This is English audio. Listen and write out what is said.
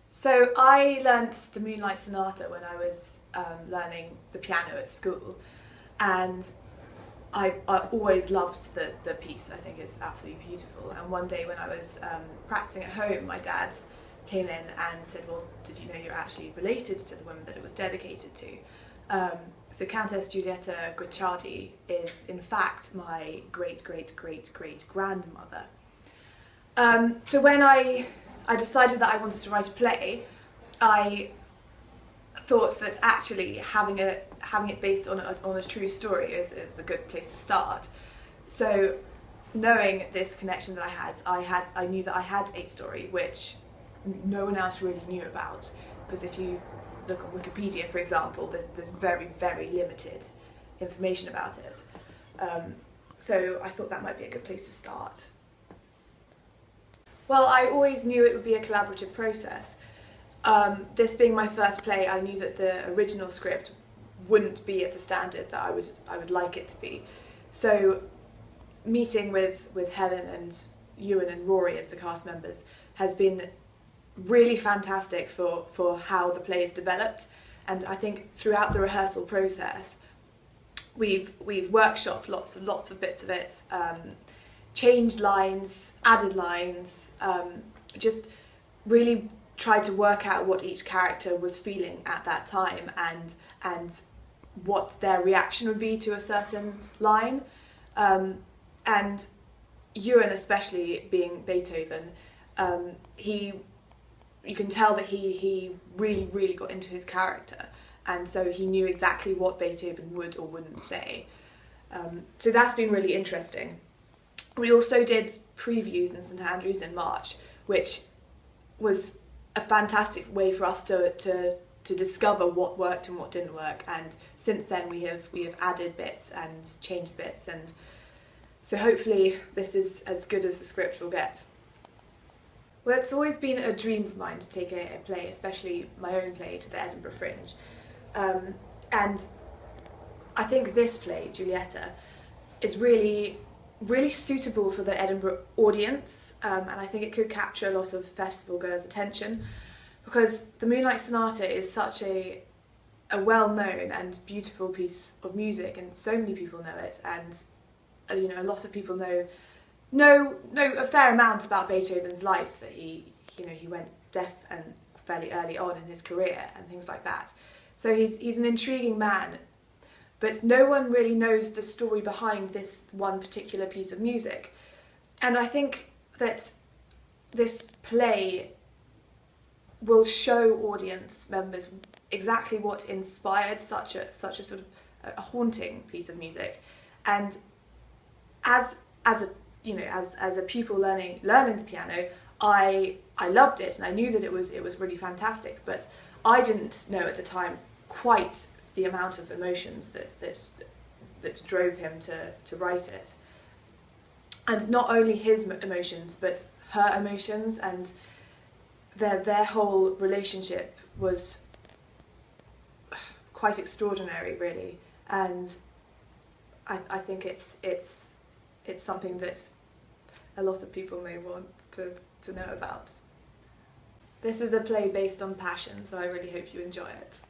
So I learnt the Moonlight Sonata when I was learning the piano at school, and I always loved the piece. I think it's absolutely beautiful. And one day when I was practicing at home, my dad came in and said, well, did you know you're actually related to the woman that it was dedicated to? So Countess Giulietta Guicciardi is in fact my great-great-great-great-grandmother. So when I decided that I wanted to write a play, I thought that actually having it based on a true story is a good place to start. So knowing this connection that I knew that I had a story which no one else really knew about, because if you look on Wikipedia, for example, there's very, very limited information about it. So I thought that might be a good place to start. Well, I always knew it would be a collaborative process. This being my first play, I knew that the original script wouldn't be at the standard that I would like it to be. So meeting with Helen and Ewan and Rory as the cast members has been really fantastic for how the play is developed. And I think throughout the rehearsal process, we've workshopped lots of bits of it, changed lines, added lines, just really tried to work out what each character was feeling at that time and what their reaction would be to a certain line. And Ewan, especially being Beethoven, you can tell that he really got into his character, and so he knew exactly what Beethoven would or wouldn't say. So that's been really interesting. We also did previews in St Andrews in March, which was a fantastic way for us to discover what worked and what didn't work, and since then we have added bits and changed bits, and so hopefully this is as good as the script will get. Well, it's always been a dream of mine to take a play, especially my own play, to the Edinburgh Fringe. And I think this play, Giulietta, is really suitable for the Edinburgh audience, and I think it could capture a lot of festival goers' attention, because the Moonlight Sonata is such a well-known and beautiful piece of music, and so many people know it, and a lot of people know a fair amount about Beethoven's life, that he went deaf and fairly early on in his career and things like that. So he's an intriguing man, but no one really knows the story behind this one particular piece of music. And I think that this play will show audience members exactly what inspired such a sort of a haunting piece of music. And as a pupil learning the piano, I loved it and I knew that it was really fantastic, but I didn't know at the time quite the amount of emotions that drove him to write it. And not only his emotions, but her emotions, and their whole relationship was quite extraordinary, really. And I think it's something that a lot of people may want to know about. This is a play based on passion, so I really hope you enjoy it.